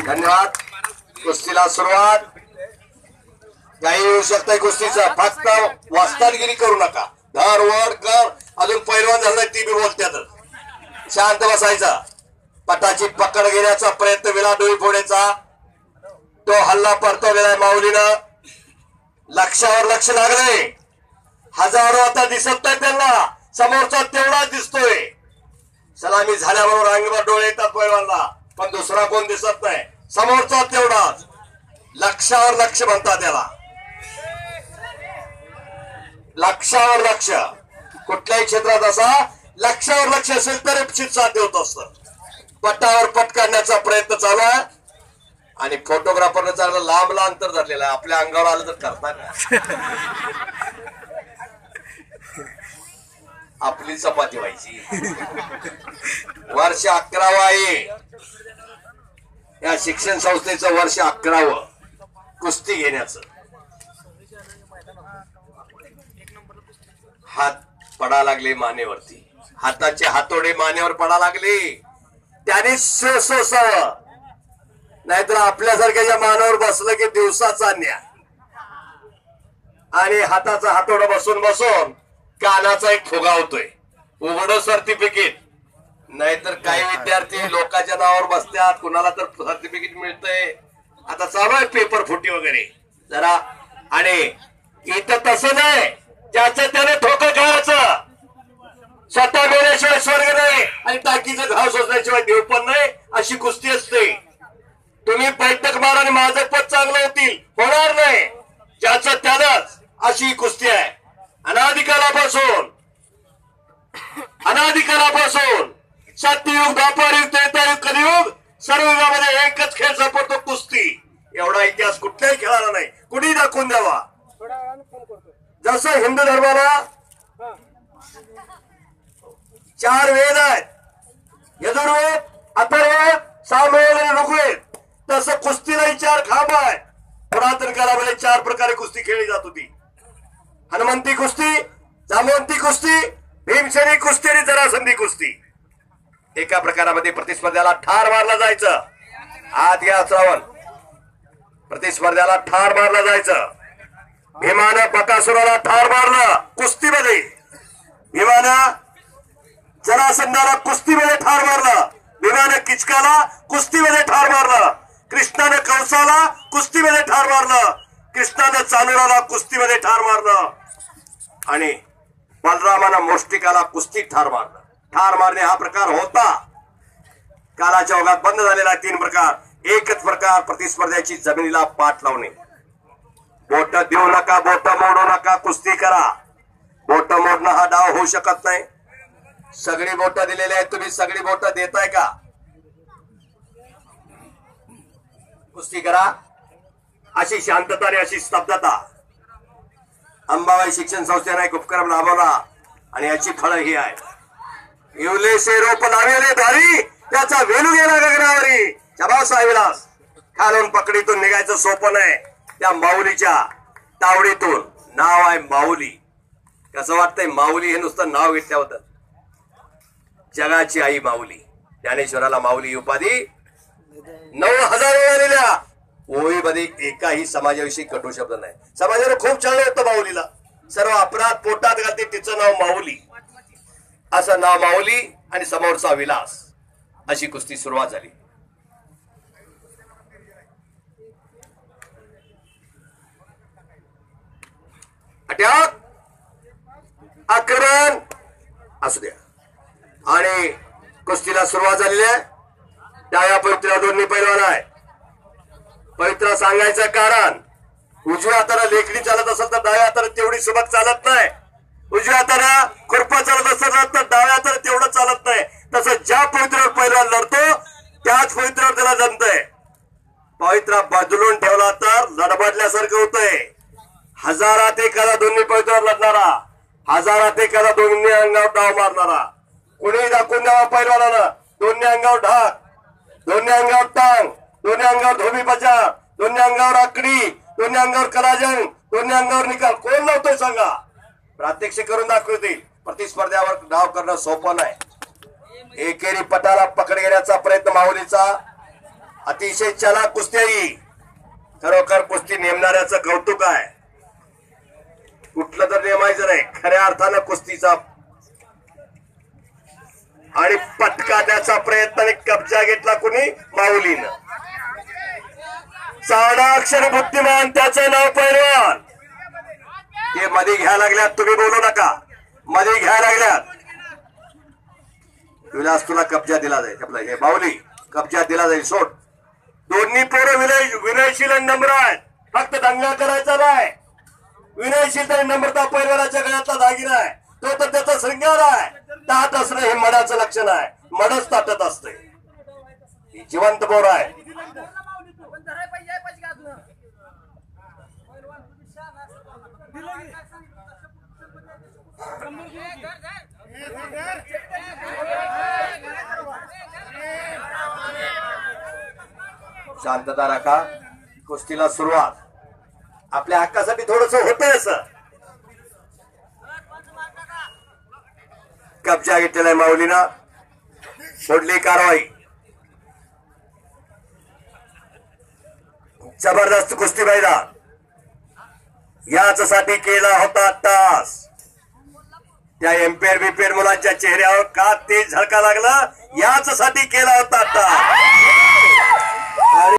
धन्यवाद. कुस्तीला सुरुवात. काही येऊ शकताय कुस्तीचा, फक्त वास्तानगिरी करू नका. धर वड कर. अजून पैलवान झाला ती बी बोलत्यात. शांत बसायचा. पटाची पकड घेण्याचा प्रयत्न विला डोळी फोडायचा. तो हल्ला परतवलेला आहे माऊलीनं. लक्षावर लक्ष लागले. हजारो आता दिसत नाही त्यांना, समोरचा तेवढाच दिसतोय. सलामी झाल्याबरोबर अंगीवर डोळे येतात पैलवानला, पण दुसरा कोण दिसत नाही, समोरचा तेवढाच. लक्षावर लक्ष म्हणतात त्याला. लक्षावर लक्ष. कुठल्याही क्षेत्रात असा लक्षावर लक्ष असेल तर निश्चित साध्य होत असतं. पटावर पट काढण्याचा प्रयत्न चालू आहे आणि फोटोग्राफरने चांगलं लांब अंतर धरलेलं आहे. आपल्या अंगावर आलं तर करता का? आपली चपाती व्हायची. वर्ष 11वं आहे या शिक्षण संस्थेचं, वर्ष 11वं कुस्ती घेण्याचं. हात पडा लागले मानेवरती. हाताचे हातोडे मानेवर पडा लागले. त्याने नाहीतर आपल्यासारख्याच्या मानावर बसलं की दिवसाचा न्याय. आणि हाताचा हातोडा बसून बसून कानाचा एक फुगा होतोय. उघड सर्टिफिकेट. नाहीतर काही विद्यार्थी लोकांच्या नावावर बसतात, कुणाला तर सर्टिफिकेट मिळतंय. आता चालू आहे पेपर फुटी वगैरे जरा. आणि इथं तसं नाही, त्याचं त्याने ठोकं खायचं. स्वतः गेल्याशिवाय स्वर्ग नाही आणि टाकीचं घाव सोसल्याशिवाय देव पण नाही, अशी कुस्ती असते. तुम्ही बैठक मारा आणि माझं पद चांगलं होतील, होणार नाही. ज्याचं त्यालाच, अशी कुस्ती आहे. अनादिकालापासून सत्ययुग, द्वापारयुग, त्रेतायुग, कलियुग, सर्व युगामध्ये एकच खेळ सापडतो, कुस्ती. एवढा इतिहास कुठल्याही खेळाला नाही. कुणी दाखवून द्यावा. जसं हिंदू धर्माला 4 वेद आहेत, यजुर्वेद, अथर्ववेद, सामवेद आणि ऋग्वेद, तसं कुस्तीलाही 4 खांब आहेत. पुरातन काळामध्ये 4 प्रकारे कुस्ती खेळली जात होती. हनुमंती कुस्ती, जामवंती कुस्ती, भीमसेनी कुस्ती आणि जरासंधी कुस्ती. एका प्रकारामध्ये प्रतिस्पर्ध्याला ठार मारला जायचं. आत घ्या श्रावण. प्रतिस्पर्ध्याला ठार मारला जायचं. भीमानं बकासुराला ठार मारलं कुस्तीमध्ये. भीमानं जरासंधाला कुस्तीमध्ये ठार मारलं. भीमानं किचकाला कुस्तीमध्ये ठार मारलं. कृष्णानं कंसाला कुस्तीमध्ये ठार मारलं. कृष्णानं चालुराला कुस्तीमध्ये ठार मारलं. आणि बलरामानं मुष्टिकाला कुस्तीत ठार मारलं. ठार मारणे हा प्रकार होता, कालाच्या ओघात बंद झालेला 3 प्रकार. एकच प्रकार प्रतिस्पर्ध्याची जमिनीला पाठ लावणे. बोट देऊ नका, बोट मोडू नका, कुस्ती करा. बोट मोडणं हा डाव होऊ शकत नाही. सगळी बोट दिलेली आहेत, तुम्ही सगळी बोट देताय का? कुस्ती करा. अशी शांतता आणि अशी स्तब्धता अंबाबाई शिक्षण संस्थेने एक उपक्रम राबवला आणि याची फळं ही आहे. येवलेशे रोप लावले धारी, त्याचा वेलू गेला गगनावरी. जबासाहेब विलास. खालून पकडीतून निघायचं सोपं नाही. त्या माऊलीच्या तावडीतून. नाव आहे माऊली. कसं वाटतंय माऊली हे नुसतं नाव घेतल्याबद्दल? जगाची आई माऊली. ज्ञानेश्वराला माऊली ही उपाधी 9000 वेळा दिल्या. ओळीमध्ये एकाही समाजाविषयी कटू शब्द नाही. समाजाने खूप चांगलं होतं माऊलीला. सर्व अपराध पोटात घालते, तिचं नाव माऊली. असं नाव माऊली आणि समोरचा विलास. अशी कुस्ती सुरुवात झाली. अटॅक, आक्रमण असू द्या. आणि कुस्तीला सुरुवात झालेली आहे. डाव्या पवित्रा दोन्ही पैलवान आहे. पवित्रा सांगायचं कारण, उजव्या हाताला लेखणी चालत असेल तर डाव्या हाताला तेवढी सुबक चालत नाही. उजव्या हाताला खुरपा चालत असेल तर डाव्या हाताला तेवढं चालत नाही. तसं ज्या पवित्रावर पैलवान लढतो त्याच पवित्रावर त्याला जमतंय. पवित्रा बदलून ठेवला तर लडबडल्यासारखं होतंय. हजारात एखादा दोन्ही पवित्रावर लढणारा, हजारात एखादा दोन्ही अंगावर डाव मारणारा. कोणी दाखवून द्यावा पैलवानाला. दोन्ही अंगावर ढाक, दोन्ही अंगावर टांग, दोन्ही अंगावर धोबी बचाव, दोन्ही अंगावर आकडी, दोन्ही अंगावर कलाजंग, दोन्ही अंगावर निकाल. कोण लावतोय सांगा? प्रात्यक्षिक करून दाखवतील. प्रतिस्पर्ध्यावर डाव करणं सोपं नाही. एकेरी पटाला पकड घेण्याचा प्रयत्न माऊलीचा. अतिशय चलाक कुस्ती आहे ही. खरोखर कुस्ती नेमणाऱ्याचं कौतुक आहे. कुठलं तर नेमायचं नाही, खऱ्या अर्थानं कुस्तीचा. आणि पटकाण्याचा प्रयत्न आणि कब्जा घेतला कुणी? माऊलीनं. चाणाक्षर बुद्धिमान त्याचं नाव पैलवान. हे मध्ये घ्यायला लागल्यात, तुम्ही बोलू नका. मध्ये घ्यायला लागल्यात. विलास तुला कब्जा दिला जाईल. आपला हे माऊली कब्जा दिला जाईल. सोड. दोन्ही पोरं विनयशील आणि नम्र आहेत. फक्त दंगा करायचा नाही. विनयशील आणि नम्रता पैलवानाच्या गळ्यातला दागिना आहे. तो तर त्याचा श्रृंगार आहे. ताट असणं हे मडाचं लक्षण आहे. मडच ताटत असते. जिवंत पोर आहे. शांतता राखा. कुस्तीला सुरुवात. आपल्या हक्कासाठी थोडस होतंय असं. कब्जा घेतलेला आहे माऊलीनं. सोडली कारवाई. जबरदस्त कुस्ती मैदान. याच साठी केला होता तास. त्या एम्पेअर बिपेअर मुलांच्या चेहऱ्यावर का तेज झळका लागला. याच साठी केला होता तास.